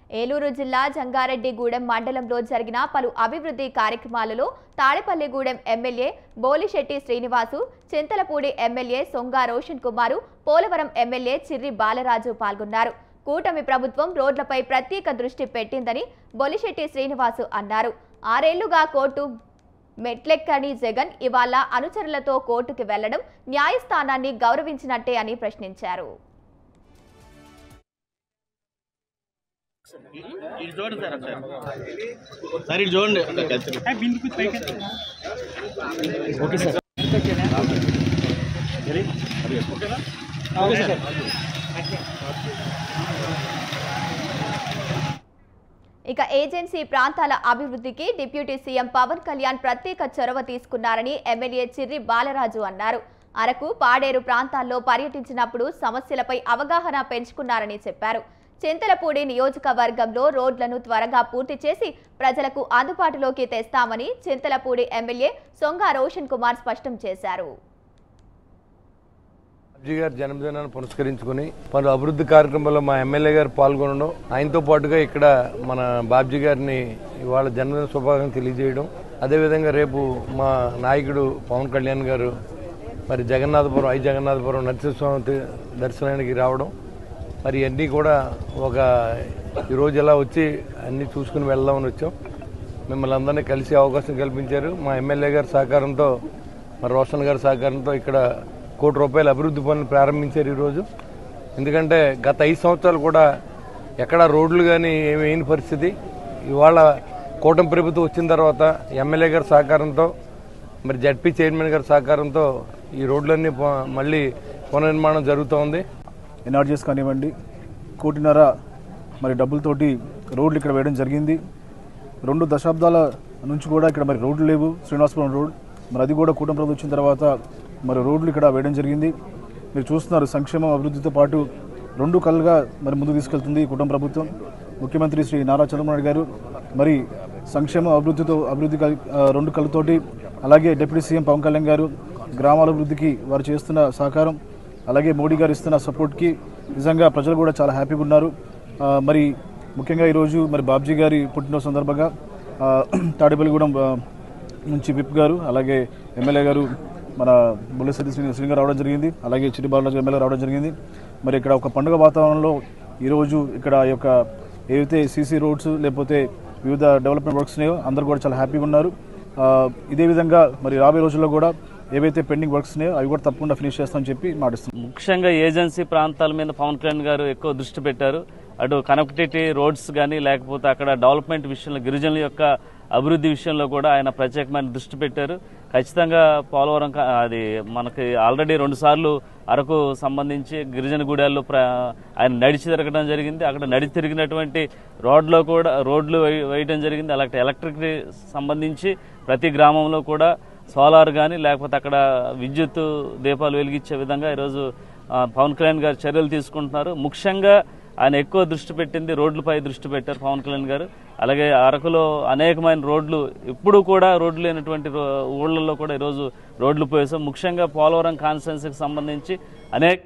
ఏలూరు జిల్లా జంగారెడ్డిగూడెం మండలంలో జరిగిన పలు అభివృద్ధి కార్యక్రమాలలో తాడేపల్లిగూడెం ఎమ్మెల్యే బోలిశెట్టి శ్రీనివాసు, చింతలపూడి ఎమ్మెల్యే సొంగా రోషన్ కుమారు, పోలవరం ఎమ్మెల్యే చిర్రి బాలరాజు పాల్గొన్నారు. కూటమి ప్రభుత్వం రోడ్లపై ప్రత్యేక దృష్టి పెట్టిందని బోలిశెట్టి శ్రీనివాసు అన్నారు. 6 ఏళ్లుగా కోర్టు మెట్లెక్కని జగన్ ఇవాళ అనుచరులతో కోర్టుకు వెళ్లడం న్యాయస్థానాన్ని గౌరవించినట్టే అని ప్రశ్నించారు. ఇక ఏజెన్సీ ప్రాంతాల అభివృద్ధికి డిప్యూటీ సీఎం పవన్ కళ్యాణ్ ప్రత్యేక చొరవ తీసుకున్నారని ఎమ్మెల్యే చిర్రి బాలరాజు అన్నారు. అరకు, పాడేరు ప్రాంతాల్లో పర్యటించినప్పుడు సమస్యలపై అవగాహన పెంచుకున్నారని చెప్పారు. చింతలపూడి నియోజకవర్గంలో రోడ్లను త్వరగా పూర్తి చేసి ప్రజలకు అందుబాటులోకి తెస్తామని చింతలపూడి ఎమ్మెల్యే సొంగా రోషన్ కుమార్ స్పష్టం చేశారు. బాబ్జీ గారి జన్మదినాన్ని పురస్కరించుకుని పలు అభివృద్ధి కార్యక్రమాల్లో మా ఎమ్మెల్యే గారు పాల్గొనడం, ఆయనతో పాటుగా ఇక్కడ మన బాబ్జీ గారిని ఇవాళ జన్మదిన శుభాకాంక్షలు తెలియజేయడం, అదేవిధంగా రేపు మా నాయకుడు పవన్ కళ్యాణ్ గారు మరి జగన్నాథపురం నరసింహస్వామి దర్శనానికి రావడం, మరి అన్నీ కూడా ఈరోజు ఇలా వచ్చి అన్నీ చూసుకుని వెళ్దామని వచ్చాం. మిమ్మల్ని అందరినీ కలిసి అవకాశం కల్పించారు. మా ఎమ్మెల్యే గారి సహకారంతో, మరి రోషన్ గారి సహకారంతో ఇక్కడ ₹1 కోటి అభివృద్ధి పనులు ప్రారంభించారు ఈరోజు. ఎందుకంటే గత 5 సంవత్సరాలు కూడా ఎక్కడ రోడ్లు కానీ ఏమైన పరిస్థితి. ఇవాళ కూటమి ప్రభుత్వం వచ్చిన తర్వాత ఎమ్మెల్యే గారి సహకారంతో, మరి జడ్పీ చైర్మన్ గారి సహకారంతో ఈ రోడ్లన్నీ మళ్ళీ పునర్నిర్మాణం జరుగుతోంది. ఎన్ఆర్జీఎస్ కానివ్వండి, 1.5 కోటి మరి డబ్బులతోటి రోడ్లు ఇక్కడ వేయడం జరిగింది. 2 దశాబ్దాల నుంచి కూడా ఇక్కడ మరి రోడ్లు లేవు. శ్రీనివాసపురం రోడ్ మరి అది కూడా కూటమి ప్రభుత్వం వచ్చిన తర్వాత మరి రోడ్లు ఇక్కడ వేయడం జరిగింది. మీరు చూస్తున్నారు, సంక్షేమం అభివృద్ధితో పాటు 2 కళ్ళుగా మరి ముందుకు తీసుకెళ్తుంది కూటమి ప్రభుత్వం. ముఖ్యమంత్రి శ్రీ నారా చంద్రబాబు నాయుడు గారు మరి సంక్షేమ అభివృద్ధి 2 కళ్ళతోటి, అలాగే డిప్యూటీ సీఎం పవన్ కళ్యాణ్ గారు గ్రామాల అభివృద్ధికి వారు చేస్తున్న సహకారం, అలాగే మోడీ గారు ఇస్తున్న సపోర్ట్కి నిజంగా ప్రజలు కూడా చాలా హ్యాపీగా ఉన్నారు. మరి ముఖ్యంగా ఈరోజు మరి బాబ్జీ గారి పుట్టినరోజు సందర్భంగా తాడేపల్లిగూడెం నుంచి విప్ గారు, అలాగే ఎమ్మెల్యే గారు మన బొలిశెట్టి శ్రీనివాస్ గారు రావడం జరిగింది, అలాగే చిర్రి బాలరాజు ఎమ్మెల్యే రావడం జరిగింది. మరి ఇక్కడ ఒక పండుగ వాతావరణంలో ఈరోజు ఇక్కడ ఈ యొక్క ఏవైతే సీసీ రోడ్స్ లేకపోతే వివిధ డెవలప్మెంట్ వర్క్స్ ఉన్నాయో అందరూ కూడా చాలా హ్యాపీగా ఉన్నారు. ఇదే విధంగా మరి రాబోయే రోజుల్లో కూడా ఏవైతే పెండింగ్ వర్క్స్ ఉన్నాయో అవి కూడా తప్పకుండా ఫినిష్ చేస్తామని చెప్పి మాటిస్తున్నాం. ముఖ్యంగా ఏజెన్సీ ప్రాంతాల మీద పవన్ కళ్యాణ్ గారు ఎక్కువ దృష్టి పెట్టారు. అటు కనెక్టివిటీ రోడ్స్ కానీ, లేకపోతే అక్కడ డెవలప్మెంట్ విషయంలో, గిరిజనుల యొక్క అభివృద్ధి విషయంలో కూడా ఆయన ప్రత్యేకమైన దృష్టి పెట్టారు. ఖచ్చితంగా పోలవరం అది మనకి ఆల్రెడీ 2 సార్లు అరకు సంబంధించి గిరిజన గూడాల్లో ఆయన నడిచి తిరగడం జరిగింది. అక్కడ నడిచి తిరిగినటువంటి రోడ్లు వేయడం జరిగింది. అలాగే ఎలక్ట్రిక్ సంబంధించి ప్రతి గ్రామంలో కూడా సోలార్ కానీ, లేకపోతే అక్కడ విద్యుత్ దీపాలు వెలిగించే విధంగా ఈరోజు పవన్ కళ్యాణ్ గారు చర్యలు తీసుకుంటున్నారు. ముఖ్యంగా ఆయన ఎక్కువ దృష్టి పెట్టింది రోడ్లపై దృష్టి పెట్టారు పవన్ కళ్యాణ్ గారు. అలాగే అరకులో అనేకమైన రోడ్లు, ఇప్పుడు కూడా రోడ్లు లేనటువంటి ఊళ్ళల్లో కూడా ఈరోజు రోడ్లు పోయేసాం. ముఖ్యంగా పోలవరం కాన్స్టిట్యున్సీకి సంబంధించి అనేక